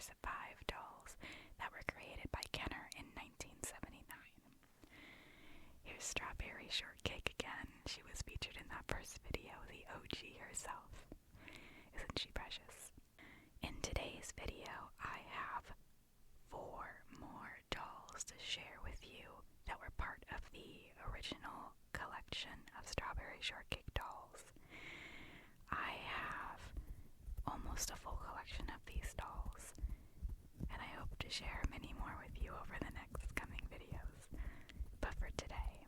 first 5 dolls that were created by Kenner in 1979. Here's Strawberry Shortcake again. She was featured in that first video, the OG herself. Isn't she precious? In today's video, I have 4 more dolls to share with you that were part of the original collection of Strawberry Shortcake dolls. I have almost a full collection of these dolls, and I hope to share many more with you over the next coming videos. But for today,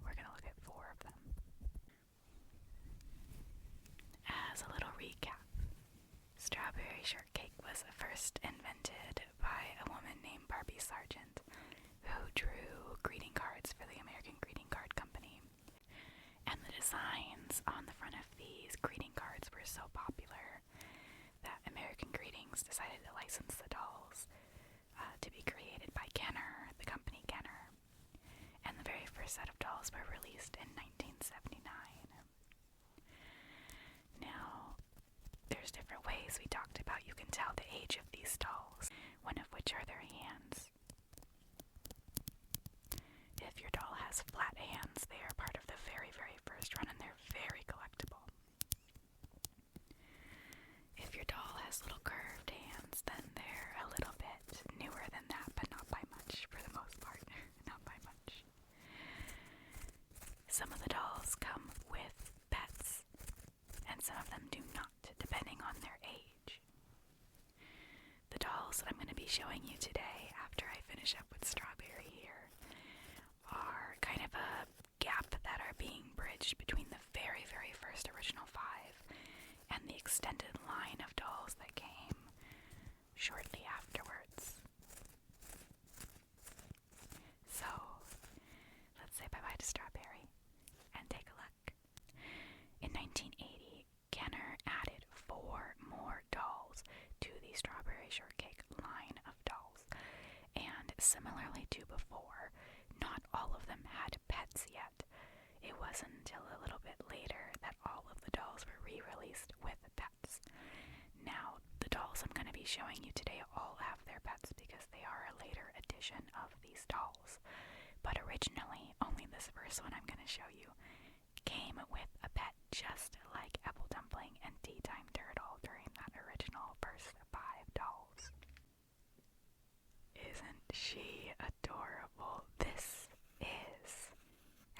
we're going to look at 4 of them. As a little recap, Strawberry Shortcake was first invented by a woman named Barbie Sargent, who drew greeting cards for the American Greeting Card Company. And the designs on the front of these greeting cards were so popular that American Greetings decided to license the dolls to be created by Kenner, the company Kenner. And the very first set of dolls were released in 1979. Now, there's different ways we talked about you can tell the age of these dolls, one of which are their hands. If your doll has flat hands, they are part of the very, very first run, and they're very collectible. If your doll has little curved hands, then they're a little bit newer than that, but not by much, for the most part. Not by much. Some of the dolls come with pets, and some of them do not, depending on their age. The dolls that I'm going to be showing you today, after I finish up with Strawberry here, are kind of a gap that are being bridged between the very, very first original 5 and the extended line of dolls that came shortly afterwards. So, let's say bye-bye to Strawberry and take a look. In 1980, Kenner added 4 more dolls to the Strawberry Shortcake line of dolls, and similarly to before, not all of them had pets yet. It wasn't until a little bit later that all of the dolls were re-released with pets. Now, the dolls I'm going to be showing you today all have their pets because they are a later edition of these dolls. But originally, only this first one I'm going to show you came with a pet, just like Apple Dumpling and Tea Time Turtle during that original first 5 dolls. Isn't she adorable? This is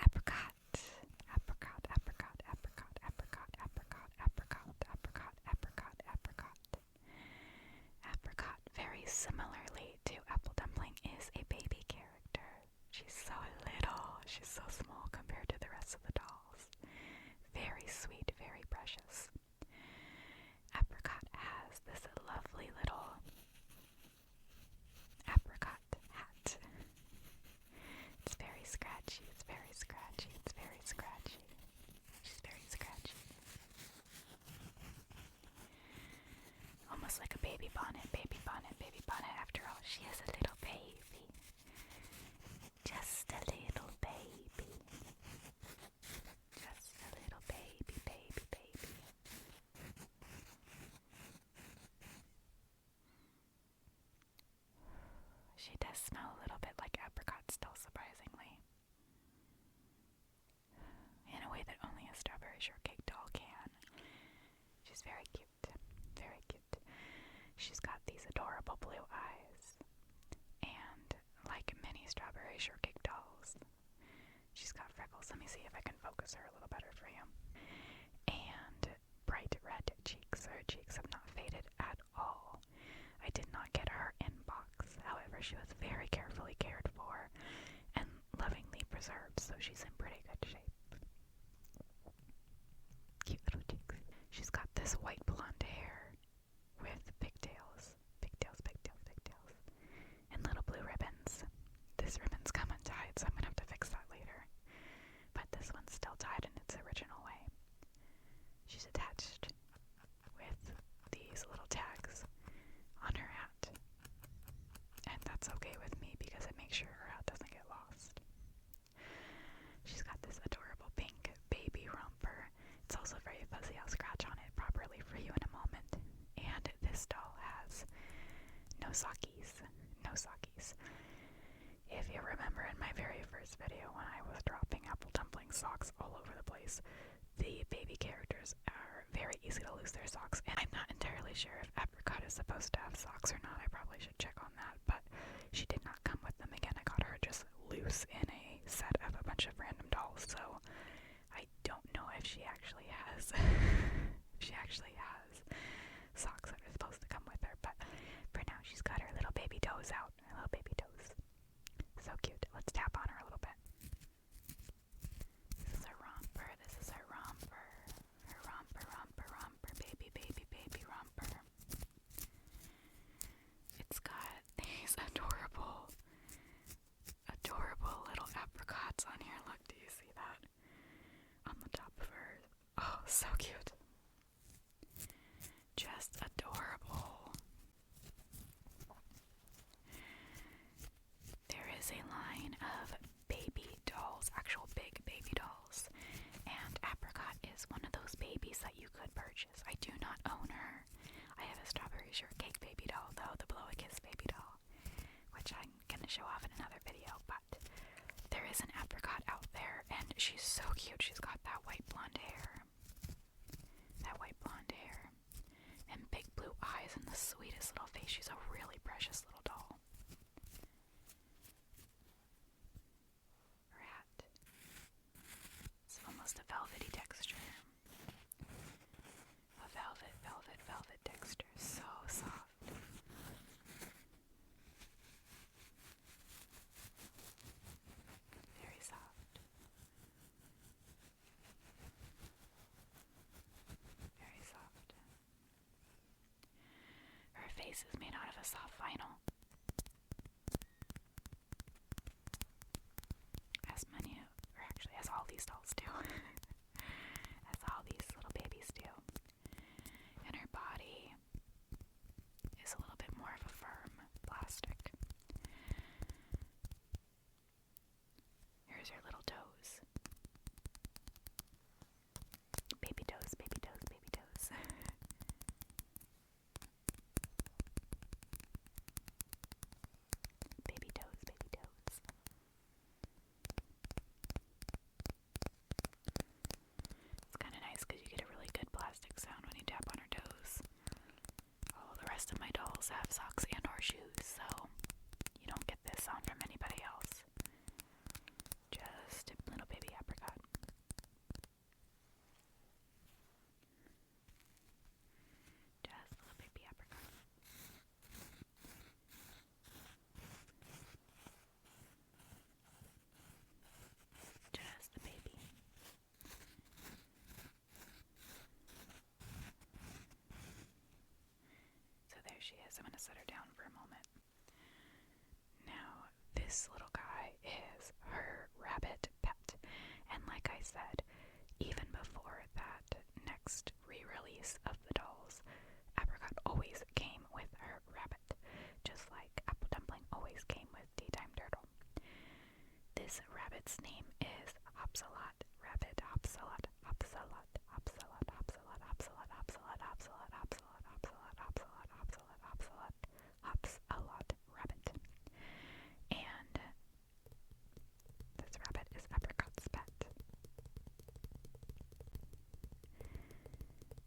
Apricot. Apricot, apricot, apricot, apricot, apricot, apricot, apricot, apricot, apricot. Apricot, very similarly to Apple Dumpling, is a baby character. She's so little, she's so small compared to the rest of the dolls. Very sweet, very precious. Apricot has this lovely little apricot hat. It's very scratchy, it's very scratchy, it's very scratchy. She's very scratchy. Almost like a baby bonnet, baby bonnet, baby bonnet. After all, she is a little baby. Just a little baby. Just a little baby, baby, baby. She does smell a little bit like apricot still, surprisingly. In a way that only a Strawberry Shortcake doll can. She's very cute. Very cute. She's got these adorable blue eyes. And like many Strawberry Shortcake dolls, she's got freckles. Let me see if I can focus her a little better for you. And bright red cheeks. Her cheeks have not faded at all. I did not get her in box. However, she was very carefully cared for and lovingly preserved, so she's in pretty good shape. Cute little cheeks. She's got this white blonde hair with pigtails, pigtails, pigtails, pigtails, and little blue ribbons. This ribbon's come untied, so I'm gonna have to fix that later. But this one's still tied in its original way. She's attached with these little tags on her hat. And that's okay with me because it makes sure her hat doesn't get lost. She's got this adorable pink baby romper. It's also very fuzzy. I'll scratch on it properly for you in a moment. socks all over the place. The baby characters are very easy to lose their socks, and I'm not entirely sure if Apricot is supposed to have socks or not. I probably should check on that, but she did not come with them. Again, I got her just loose in a set of a bunch of random dolls, so I don't know if she actually has socks that are supposed to come with her, but for now she's got her little baby toes out. Her little baby toes. So cute. Let's tap on her a little bit. This is her romper. This is her romper. Her romper, romper, romper. Baby, baby, baby romper. It's got these adorable little apricots on here. Look, do you see that? On the top of her. Oh, so cute. Just adorable. There is a line of baby dolls, actual big baby dolls, and Apricot is one of those babies that you could purchase. I do not own her. I have a Strawberry Shortcake baby doll, though, the Blow a Kiss baby doll, which I'm gonna show off in another video, but there is an Apricot out there, and she's so cute. She's got that white blonde hair. And big blue eyes and the sweetest little face. She's a really precious little doll. Her hat. It's almost a velvety texture. A velvet texture. So soft. Very soft. Very soft. Her face is made out of a soft vinyl. As all these dolls do. As all these little babies do. And her body is a little bit more of a firm plastic. Here's her little toes. Baby toes, baby toes, baby toes. Baby toes, baby toes. It's kind of nice because you get a really good plastic sound when you tap on her toes. All the rest of my dolls have socks and or shoes, so you don't get this sound from anybody else. Just little baby Apricot. Just little baby Apricot. Just the baby. So there she is. I'm going to set her down for a moment. Now, this little guy is her rabbit pet. And like I said, even before that next re-release of the dolls, Apricot always came with her rabbit, just like Apple Dumpling always came with Tea Time Turtle. This rabbit's name is Hopsalot. Rabbit Hopsalot. Hopsalot. Hopsalot. Hopsalot. Hopsalot. Hopsalot. Hopsalot. Hopsalot. Hopsalot. Hopsalot. Hopsalot. Hopsalot. Hopsalot rabbit. And this rabbit is Apricot's pet.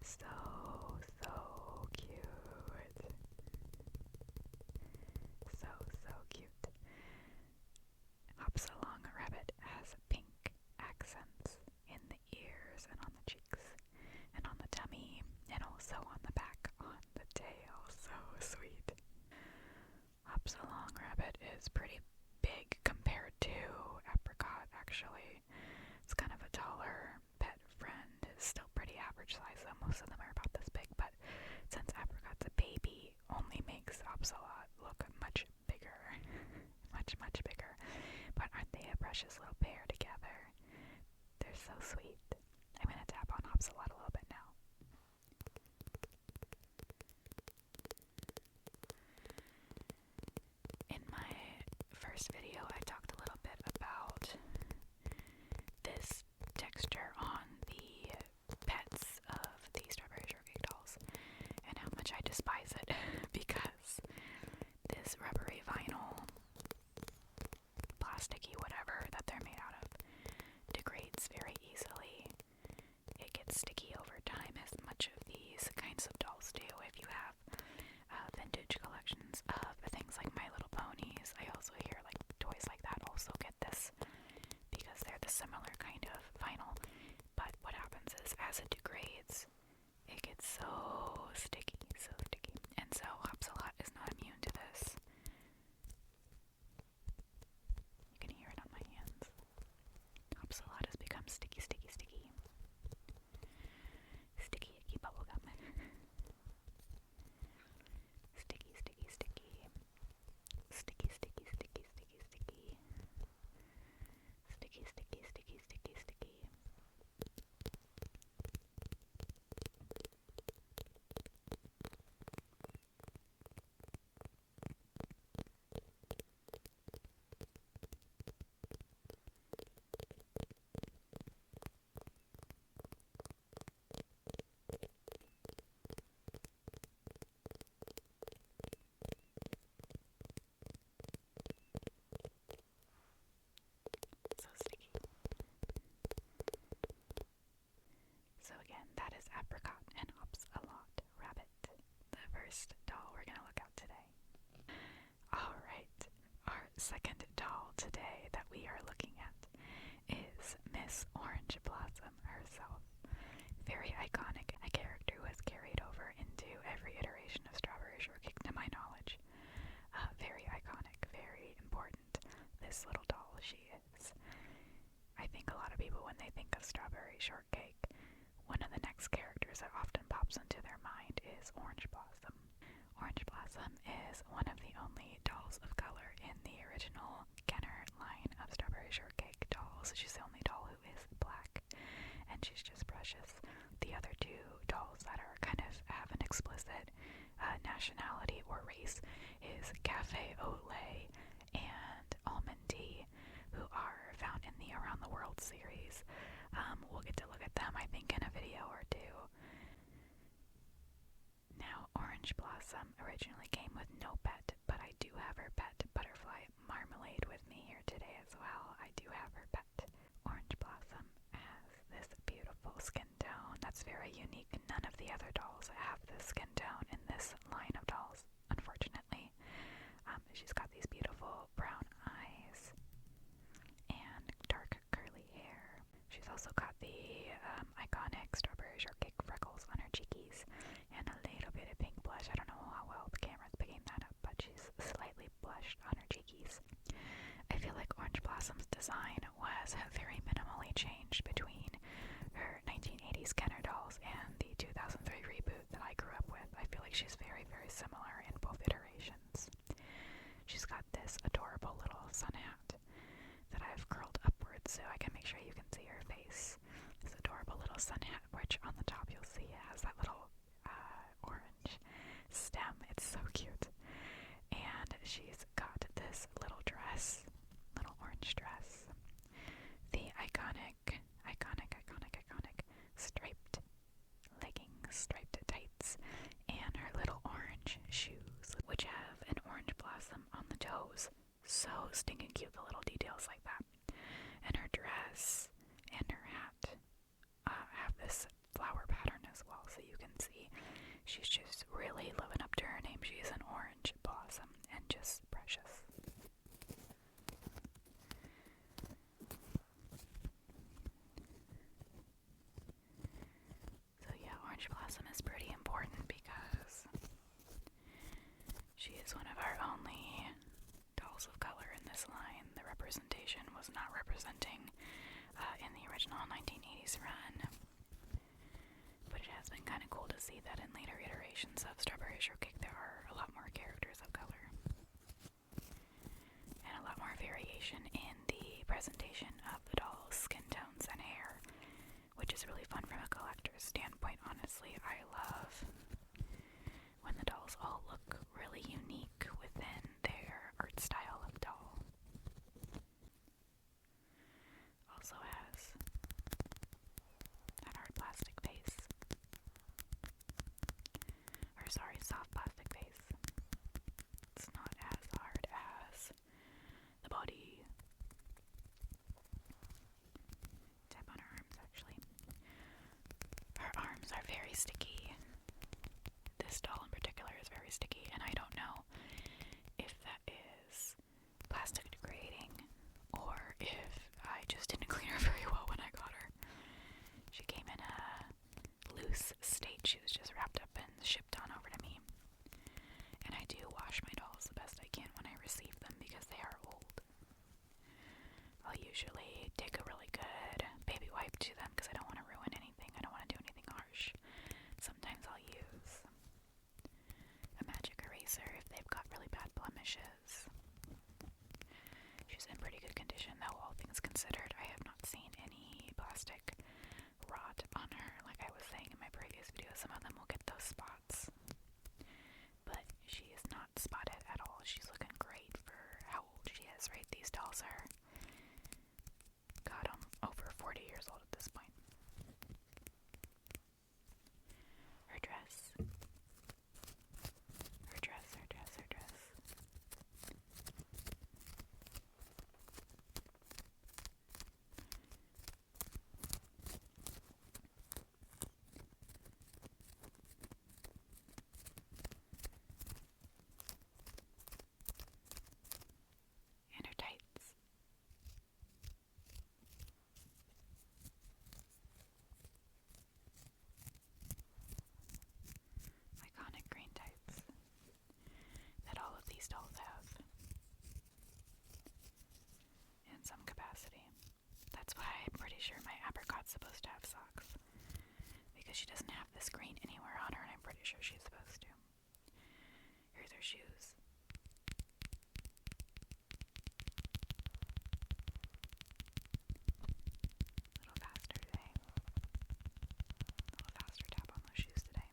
So cute. So cute. Hopsalong rabbit has pink accents in the ears and on the cheeks and on the tummy and also on the back on the tail. So sweet. Hopsalong rabbit is pretty big compared to Apricot, actually. It's kind of a taller pet friend. It's still pretty average size, though. Most of them are about this big, but since Apricot's a baby, only makes Hopsalot look much bigger. much bigger. But aren't they a precious little pair together? They're so sweet. I'm going to tap on Hopsalot a little bit now. In my first video, I talked a little bit about this texture on the pets of the Strawberry Shortcake dolls and how much I despise it because this rubbery vinyl, plasticky whatever that they're made out of, degrades very as it degrades, it gets so sticky, so sticky. And so Hopsalot is not immune to this. You can hear it on my hands. Hopsalot has become sticky, sticky, sticky. Sticky, icky bubblegum. Sticky, sticky, sticky. Sticky, sticky, sticky, sticky, sticky. Sticky, sticky, sticky, sticky, sticky. So sticky. So again, that is Apricot and Hopsalot Rabbit, the first doll we're gonna look at today. Alright, our second doll today that we are looking at is Miss Orange Blossom herself. Very iconic, a character who has carried over into every iteration of Strawberry Shortcake to my knowledge. Very iconic, very important. This little doll she is. I think a lot of people, when they think of Strawberry Shortcake, one of the next characters that often pops into their mind is Orange Blossom. Orange Blossom is one of the only dolls of color in the original Kenner line of Strawberry Shortcake dolls. She's the only doll who is black, and she's just precious. The other two dolls that are kind of have an explicit nationality or race is Cafe au Lait and Almond Tea, who are found in the Around the World series. We'll get to look at them, I think, in a video or two. Now, Orange Blossom originally came with no pet, but I do have her pet butterfly Marmalade with me here today as well. I do have her pet. Orange Blossom has this beautiful skin tone that's very unique. None of the other dolls have this skin tone in this line of dolls, unfortunately. She's got these beautiful brown eyes and dark curly hair. She's also got the iconic Strawberry Shortcake freckles on her cheekies and a little bit of pink blush. I don't know how well the camera's picking that up, but she's slightly blushed on her cheekies. I feel like Orange Blossom's design was very minimally changed between her 1980s Kenner dolls and the 2003 reboot that I grew up with. I feel like she's very, very similar in both iterations. She's got this adorable little sun hat that I've curled upwards so I can make sure you can see her face. This adorable little sun hat, which on the top you'll see has that little orange stem. It's so cute. And she's got this little dress, little orange dress. The iconic striped leggings, striped tights, and her little orange shoes, which have an orange blossom on the toes. So stinking cute, the little details like that. And her dress and her hat have this flower pattern as well, so you can see she's just really living up to her name. She's an orange blossom and just precious. So yeah, Orange Blossom is pretty important because she is one of our only dolls of color in this line. The representation was not representing in the original 1980s run, but it has been kind of cool to see that in later iterations of Strawberry Shortcake there are a lot more characters of color and a lot more variation in the presentation of the doll's skin tones and hair, which is really fun from a collector's standpoint. Honestly, I love when the dolls all look really unique within their art style of doll. Also has that hard plastic face. Or sorry, soft plastic face. It's not as hard as the body. Tap on her arms, actually. Her arms are very sticky. This doll in particular is very sticky, and I don't know if that is plastic degrading or if I just didn't clean her very well when I got her. She came in a That's why I'm pretty sure my apricot's supposed to have socks. Because she doesn't have this green anywhere on her, and I'm pretty sure she's supposed to. Here's her shoes. A little faster today. A little faster tap on those shoes today.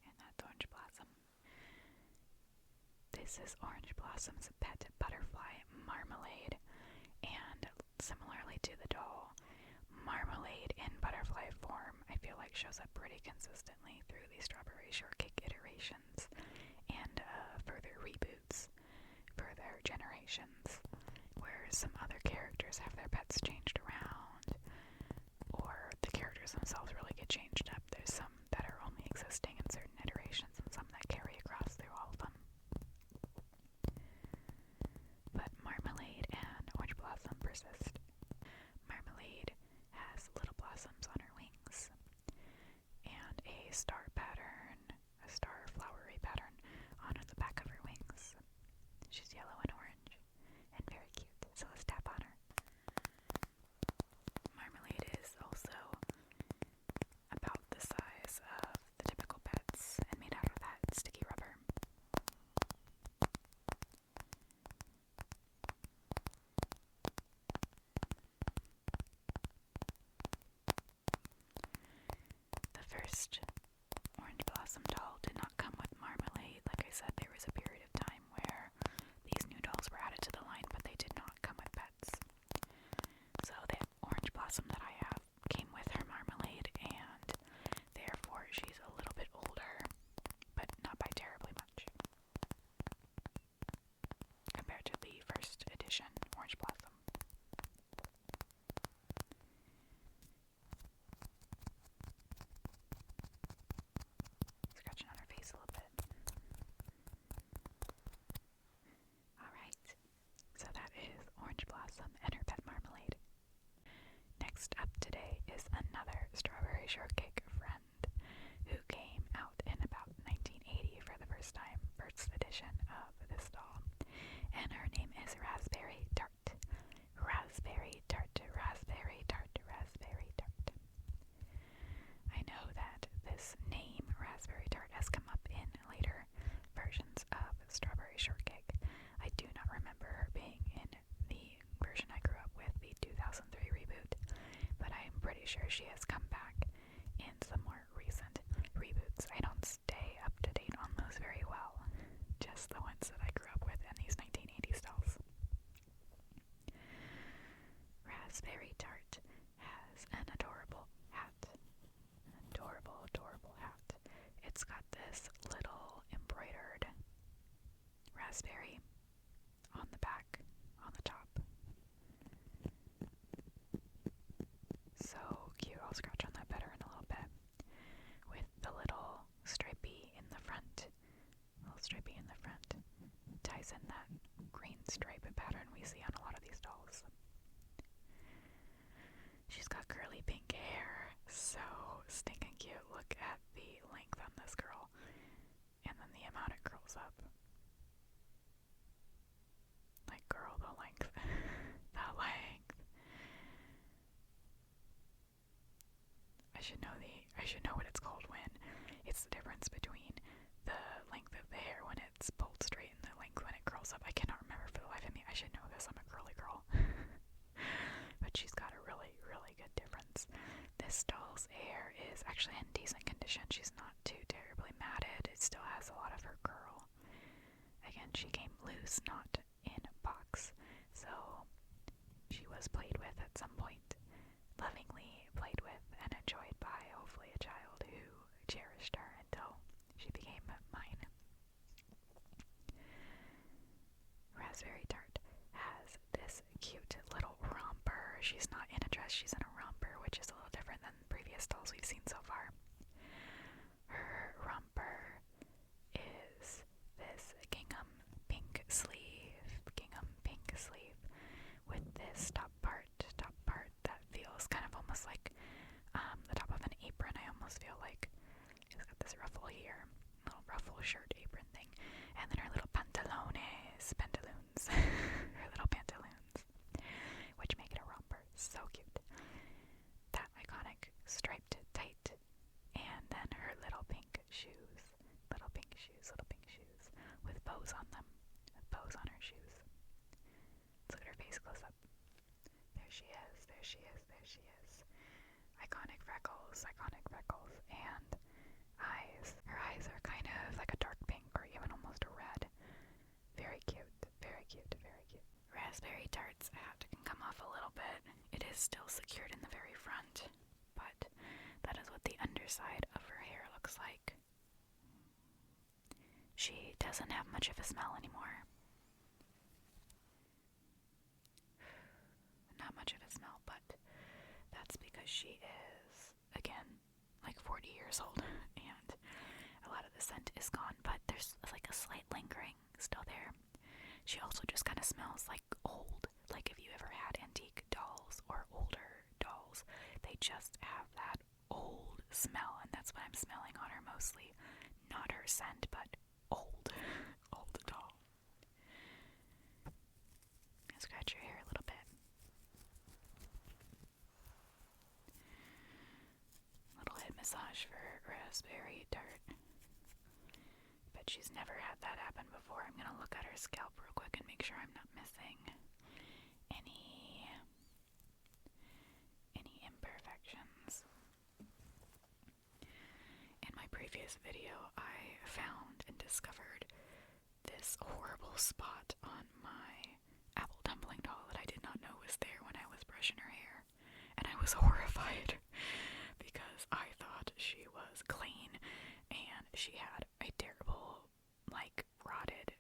And that's Orange Blossom. This is Orange Blossom's pet butterfly, Marmalade, and similarly to the doll, Marmalade in butterfly form I feel like shows up pretty consistently through the Strawberry Shortcake iterations and further reboots, further generations, where some other characters have their pets changed around, or the characters themselves really get changed up. There's some that are only existing in certain iterations and some that carry across through all of them. But Marmalade and Orange Blossom persist. Marmalade has little blossoms on her wings and a star pattern, a star flowery pattern on the back of her wings. She's yellow and orange and very cute, so let's tap on her. Marmalade is also about the size of the typical pets and made out of that sticky rubber. The first Orange Blossom doll did not come with Marmalade. Like I said, there was a period of time where these new dolls were added to the line, but they did not come with pets. So the Orange Blossom that I have came with her Marmalade, and therefore she's a little bit older, but not by terribly much, compared to the first edition Orange Blossom. Scratching on her face a little bit. Alright, so that is Orange Blossom and her pet Marmalade. Next up today is another Strawberry Shortcake friend who came out in about 1980 for the first time, first edition of this doll. And her name is Raspberry Tart. Raspberry Tart, Raspberry Tart, Raspberry Tart. I know that this name, Raspberry Tart, has come up in later versions of Strawberry Shortcake. I do not remember her being in the version I grew up with, the 2003 reboot, but I am pretty sure she has come back in some more recent reboots. I don't stay up to date on those very well, just the ones that I grew up with and these 1980s dolls. Raspberry Tart has an adorable hat. An adorable, adorable hat. It's got this little embroidered raspberry on the back, on the top. So cute. I'll scratch on that better in a little bit. With the little stripey in the front. Little stripey in the front. Ties in that green stripe pattern we see on a lot of these dolls. She's got curly pink hair. So stinking cute. Look at the length on this girl. And then the amount it curls up. Like, girl, the length. The length. I should know what it's called when it's the difference between the length of the hair when it's pulled straight and the length when it curls up. I cannot remember for the life of me. I should know this. I'm a curly girl. But she's got a really, really good difference. This doll's hair is actually in decent condition. She's not too terribly matted. It still has a lot of her curl. Again, she came loose, not in a box. So she was played with at some point. Lovingly played with and enjoyed by, hopefully, a child who cherished her until she became mine. Raspberry Tart has this cute little romper. She's not in a dress, she's in a romper, which is a little different than previous dolls we've seen so far. Her romper is this gingham pink sleeve this ruffle here, little ruffle shirt apron thing, and then her little pantaloons, her little pantaloons, which make it a romper. So cute. That iconic striped tight, and then her little pink shoes, with bows on them, with bows on her shoes. Let's look at her face close up. There she is, there she is, there she is. Iconic freckles, and eyes. Her eyes are kind of like a dark pink or even almost a red. Very cute, very cute, very cute. Raspberry Tart's hat can come off a little bit. It is still secured in the very front, but that is what the underside of her hair looks like. She doesn't have much of a smell anymore. Not much of a smell, but that's because she is, again, like 40 years old, and a lot of the scent is gone, but there's like a slight lingering still there. She also just kind of smells like old. Like if you ever had antique dolls or older dolls, they just have that old smell, and that's what I'm smelling on her mostly. Not her scent, but old doll. I'll scratch your hair a little bit. Little head massage for Raspberry Tart. Bet she's never had that happen before. I'm gonna look at her scalp real quick and make sure I'm not missing any imperfections. In my previous video, I found and discovered this horrible spot on my apple tumbling doll that I did not know was there when I was brushing her hair. And I was horrified because I thought she was clean and she had a terrible, like, rotted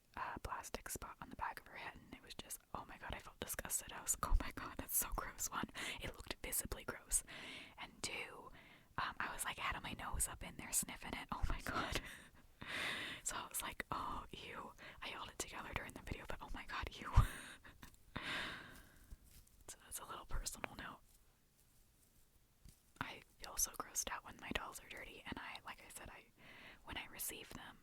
plastic spot on the back of her head, and it was just, oh my god, I felt disgusted. I was like, oh my god, that's so gross. One, it looked visibly gross, and two, I was like, had my nose up in there sniffing it. Oh my god. So I was like, oh, ew. I held it together during the video, but oh my god, ew. So that's a little personal note. I feel so grossed out when my dolls are dirty, and like I said, when I receive them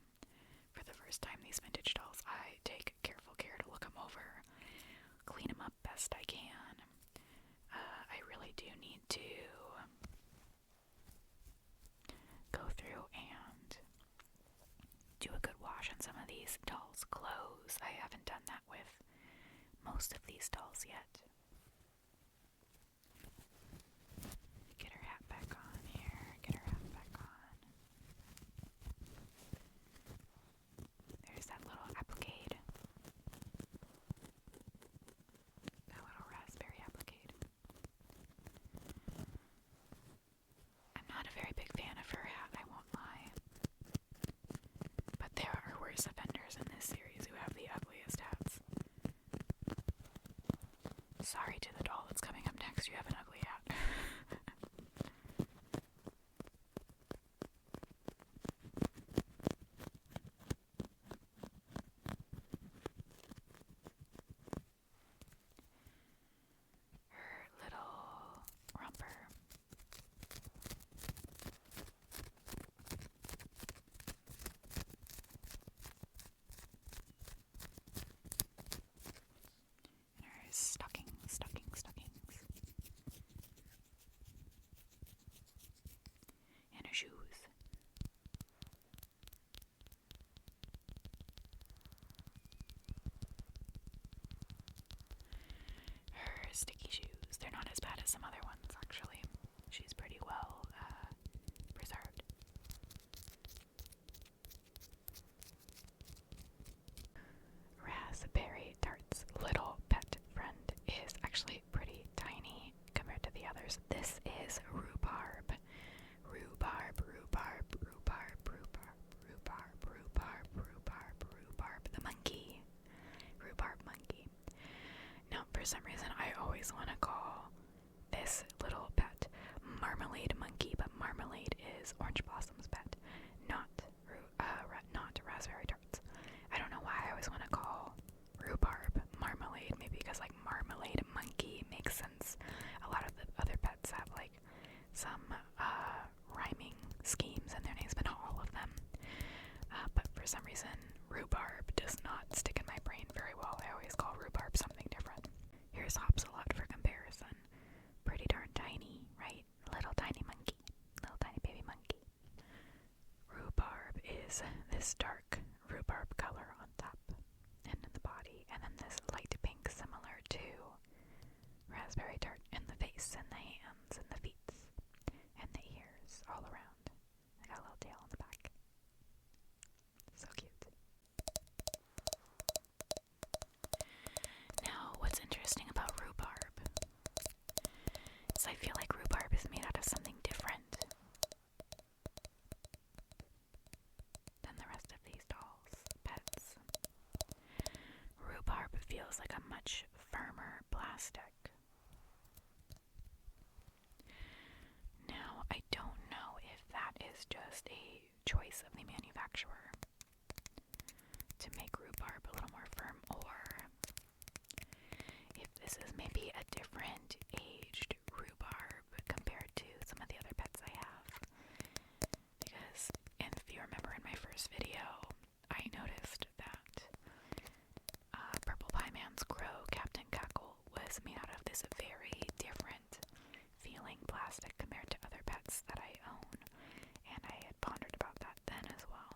for the first time, these vintage dolls, I take careful care to look them over, clean them up best I can. I really do need to go through and do a good wash on some of these dolls' clothes. I haven't done that with most of these dolls yet. Get her hat back on here. Get her hat back on. There's that little applique. That little raspberry applique. I'm not a very big fan of her hat, I won't lie. But there are worse offenders in this series who have the ugliest hats. Sorry to the doll that's coming up next, you have an ugly hat. Her little romper. And her stockings. And her shoes. Her sticky shoes. They're not as bad as some other ones, actually. She's pretty well preserved. Raspberry Tart's little pet friend is actually pretty tiny compared to the others. This is Rhubarb. Rhubarb, the monkey. Rhubarb monkey. Now, for some reason, I always want to call this little pet Marmalade monkey, but Marmalade is Orange Blossom's pet, not Raspberry Tart's. I don't know why I always want to call Rhubarb Marmalade, maybe because like Marmalade monkey makes sense. A lot of the other pets have like some rhyming schemes in their names, but not all of them. for some reason, rhubarb does not stick in my brain very well. I always call rhubarb something different. Here's Hopsalot for comparison. Pretty darn tiny, right? Little tiny monkey. Little tiny baby monkey. Rhubarb is this dark rhubarb color on top and in the body, and then this light pink similar to Raspberry Tart in the face and the hands and the feet and the ears all around. I got a little tail on the back. So cute. Now, what's interesting about rhubarb is I feel like rhubarb is made out of something different than the rest of these dolls' pets. Rhubarb feels like a much firmer plastic. Now, I don't know if that is just a choice of the manufacturer to make rhubarb a little more firm, or if this is maybe a different aged rhubarb compared to some of the other pets I have. Because if you remember in my first video, I noticed that Purple Pie Man's Crow, Captain Cackle, was made out of this very different feeling plastic compared to other pets that I own, and I had pondered about that then as well.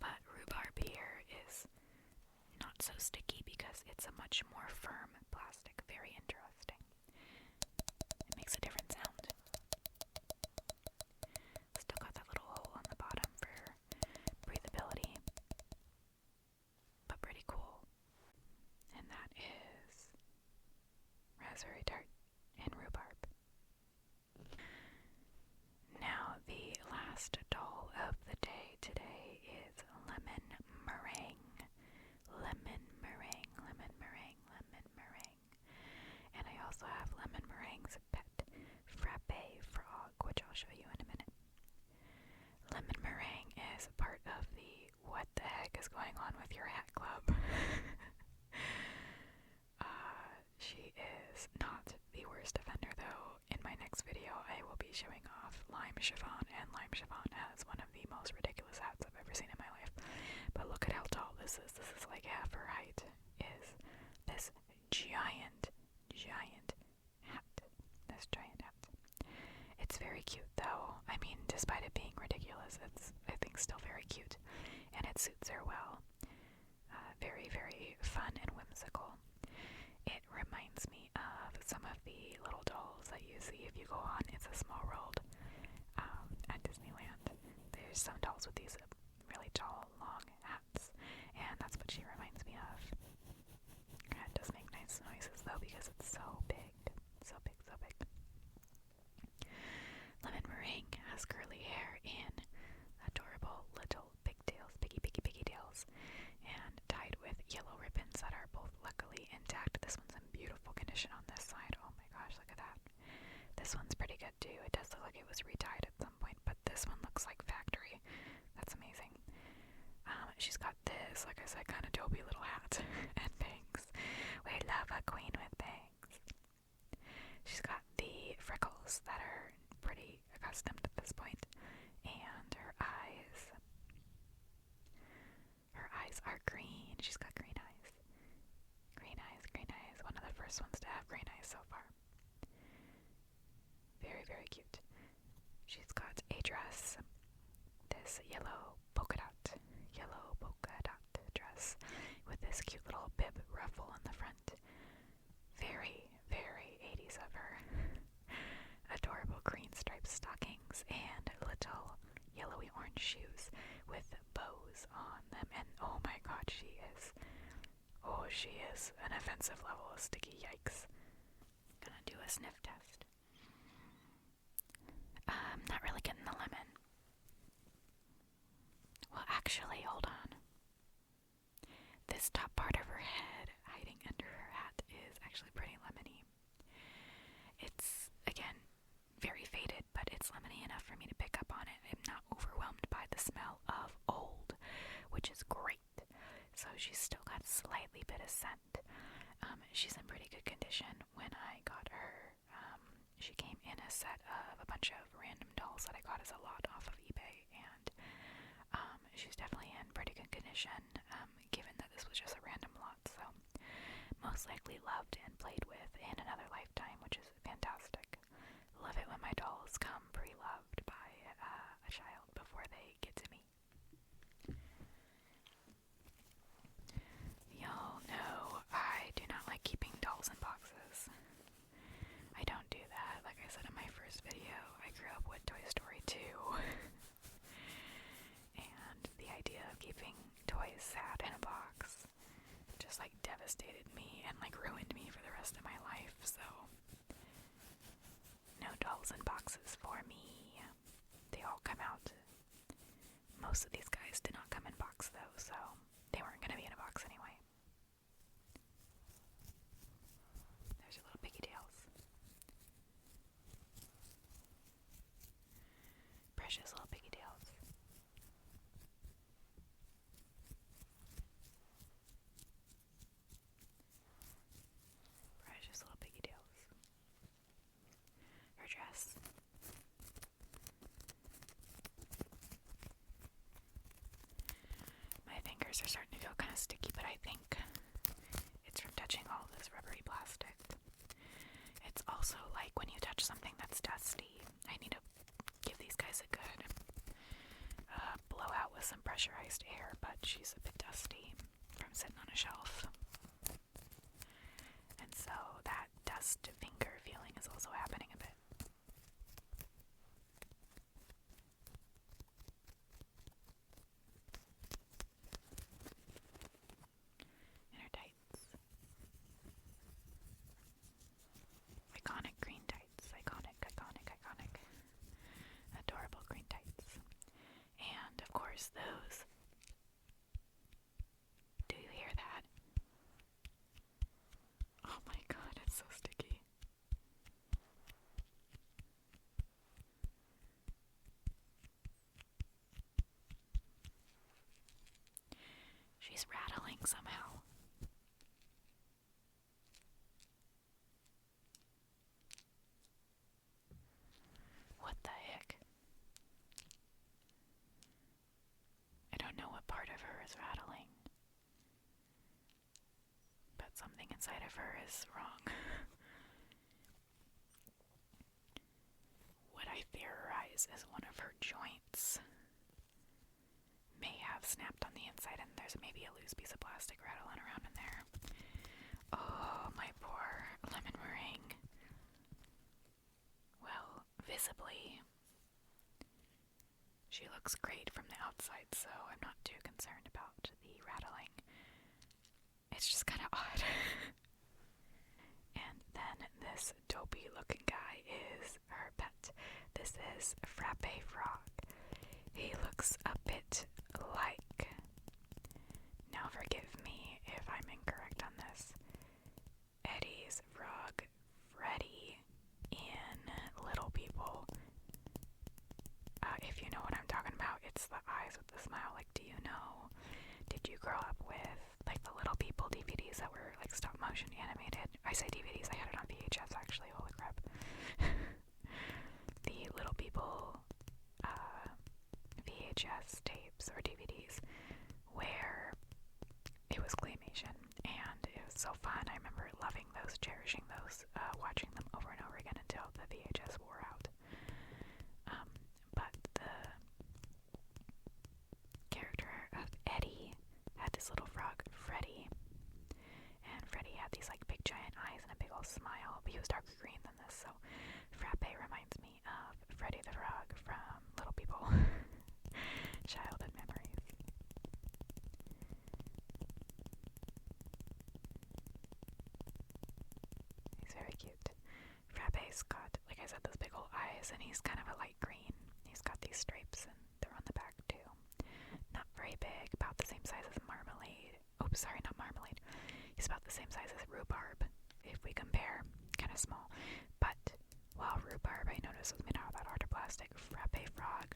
But rhubarb here is not so sticky because it's a much more firm plastic. Very interesting. It makes a different sound. Still got that little hole on the bottom for breathability, but pretty cool. And that is Raspberry Tart and Rhubarb. Now, the last doll of the day today is Lemon Meringue. Lemon Meringue, Lemon Meringue, Lemon Meringue. And I also have Lemon Meringue's pet, Frappe Frog, which I'll show you in a minute. Lemon Meringue is part of the What the Heck is Going On with Your Hat Club. She is not the worst offender, though. In my next video, I will be showing off Lime Chiffon, and Lime Chiffon has one of the most ridiculous hats I've ever seen in my life. But look at how tall this is. This is like half her height. Is this giant hat. This giant hat. It's very cute, though. I mean, despite it being ridiculous, it's, I think, still very cute. And it suits her well. Very, very fun and whimsical. It reminds me of some of the little dolls that you see if you go on It's a Small World at Disneyland. There's some dolls with these really tall, long hats, and that's what she reminds me of. Her head does make nice noises, though, because it's so big. So big, so big. Lemon Meringue has curly hair and adorable little pigtails, piggy tails, and tied with yellow ribbons that are both luckily intact. This one's in beautiful condition on this side. Oh my gosh, look at that. This one's pretty good too. It does look like it was retied at some point, but this one looks like factory. That's amazing. She's got this, like I said, kind of dopey little hat and bangs. We love a queen with bangs. She's got the freckles that are pretty accustomed at this point, and her eyes are green. She's got green eyes. Green eyes, green eyes. One of the first ones to have green eyes so far. Very, very cute. She's got a dress. This yellow polka dot dress with this cute little bib ruffle in the front. Very, very 80s of her. Adorable green striped stockings and little yellowy orange shoes with bows on them. And oh my god, she is an offensive level of sticky. Yikes. Gonna do a sniff test. Not really getting the lemon. Well, actually, hold on. This top part of her head, hiding under her hat, is actually pretty lemony. It's, again, very faded, but it's lemony enough for me to pick up on it. I'm not overwhelmed by the smell of old, which is great. So she's still got a slightly bit of scent. She's in pretty good condition. When I got her, she came in a set of a bunch of random dolls that I got as a lot off of eBay, and she's definitely in pretty good condition, given that this was just a random lot, so most likely loved and played with in another lifetime, which is fantastic. Love it when my dolls come pre-loved by a child before they get to me. Y'all know I do not like keeping dolls in boxes. I don't do that. Like I said in my first video, I grew up with Toy Story 2. And the idea of keeping toys sad in a box just like devastated me and like ruined me for the rest of my life, so no dolls in boxes for me. They all come out. Most of these guys did not come in box though, so they weren't going to be in a box anyway. There's your little piggy tails. Precious little piggy tails. Precious little piggy tails. Her dress. My fingers are starting to feel kind of sticky, but I think it's from touching all this rubbery plastic. It's also like when you touch something that's dusty. I need to give these guys a good blow out with some pressurized air, but she's a bit dusty from sitting on a shelf. And so that dust finger feeling is also happening a bit. In her tights. Iconic green tights. Iconic, iconic, iconic. Adorable green tights. And of course those. Do you hear that? Oh my god, it's so sticky. She's rattling somehow. What the heck? I don't know what part of her is rattling, but something inside of her is wrong. What I theorize is one of her joints may have snapped on the inside, and there's maybe a loose piece of plastic rattling around in there. Oh, my poor lemon meringue. Well, visibly, she looks great from the outside, so I'm not too concerned about the rattling. It's just kind of odd. And then this dopey looking guy is her pet. This is Frappe Frog. He looks a bit like, now forgive me if I'm incorrect on this, Eddie's frog, Freddy, in Little People. If you know what I'm talking about, it's the eyes with the smile. Like, do you know, did you grow up with like the Little People DVDs that were like stop motion animated? I say DVDs, I had it on VHS actually, holy crap. The Little People VHS tapes or DVDs where it was claymation, and it was so fun. I remember loving those, cherishing those, watching them over and over again until the VHS wore out. But the character of Eddie had this little frog, Freddy, and Freddy had these like big giant eyes and a big old smile, but he was darker green than this, so Frappe reminds me of Freddy the Frog from Little People. Childhood memories. He's very cute. Frappe's got, like I said, those big old eyes, and he's kind of a light green. He's got these stripes, and they're on the back too. Not very big, about the same size as Marmalade. Oops, sorry, not Marmalade. He's about the same size as Rhubarb, if we compare. Kind of small. But while Rhubarb, I noticed, was made out of that harder plastic, Frappe Frog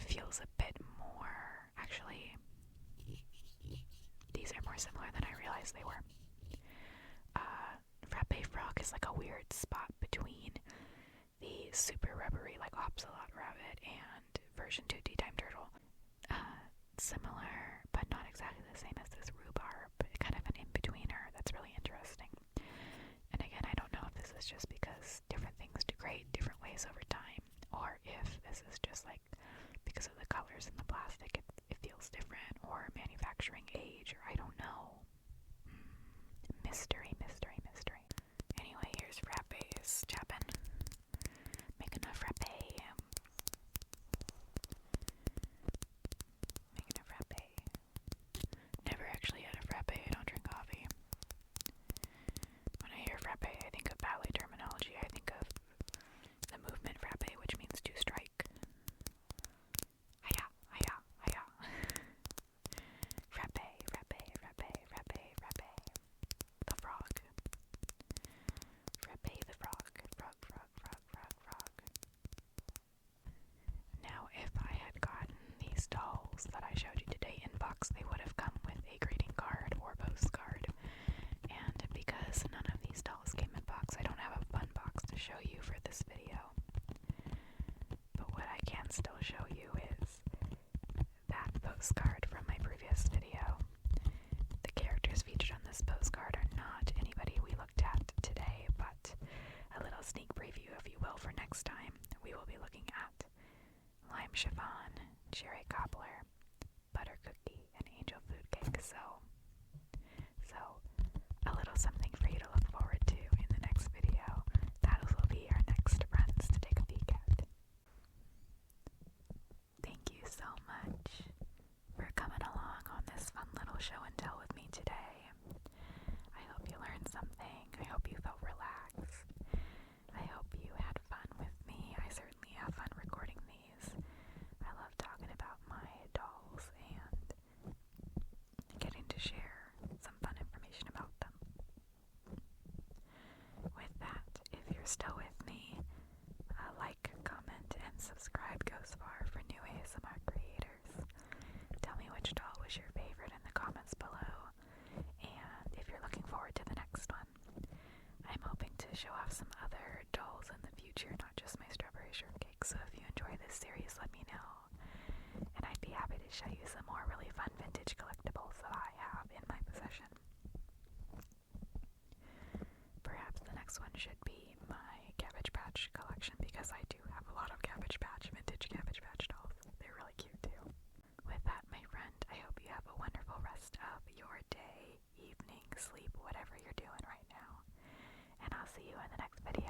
feels a bit more, actually, these are more similar than I realized they were. Frappe Frog is like a weird spot between version to Tea Time Turtle. Similar, but not exactly the same as this Rhubarb, kind of an in-betweener that's really interesting. And again, I don't know if this is just because different things degrade different ways over time, or if this is just like because of the colors in the plastic, it feels different, or manufacturing age, or I don't know. Mystery, mystery, mystery. Anyway, here's Frappe's Chapin. Making a frappe. Making a frappe. Never actually had a frappe. I don't drink coffee. When I hear frappe, I think of ballet terminology. I think of the movement frappe, which means to strike. Hiya, hiya, hiya. Frappe, frappe, frappe, frappe, frappe. The frog. Frappe the frog. Frog, frog, frog, frog, frog. Now, if I had gotten these dolls that I showed you today in box, they would have come with a greeting card or postcard. And because none of these dolls came in box, I don't have a fun box to show you for this video. But what I can still show you is that postcard from my previous video. The characters featured on this postcard are not anybody we looked at today, but a little sneak preview, if you will, for next time. We will be looking at Lime Chiffon, Cherry Cobbler, Butter Cookie, and Angel Food Cake. So a little something for you to look forward to in the next video. That will be our next friends to take a peek at. Thank you so much for coming along on this fun little show and tell with me today. I hope you learned something. I hope you felt relaxed. I hope you had fun with me. I certainly have fun recording these. I love talking about my dolls and getting to share some fun information about them. With that, if you're still with me, like, comment, and subscribe goes far for new ASMR creators. Tell me which doll was your favorite in the comments below, and if you're looking forward to the next one. I'm hoping to show off some other dolls in the future, not just my Strawberry Shortcake, so if you enjoy this series, let me know, and I'd be happy to show you some more really fun vintage collectibles that I have in my possession. Perhaps the next one should be my Cabbage Patch collection, because I do have a lot of vintage Cabbage Patch dolls. They're really cute too. With that, my friend, I hope you have a wonderful rest of your day, evening, sleep, whatever you're doing right now. And I'll see you in the next video.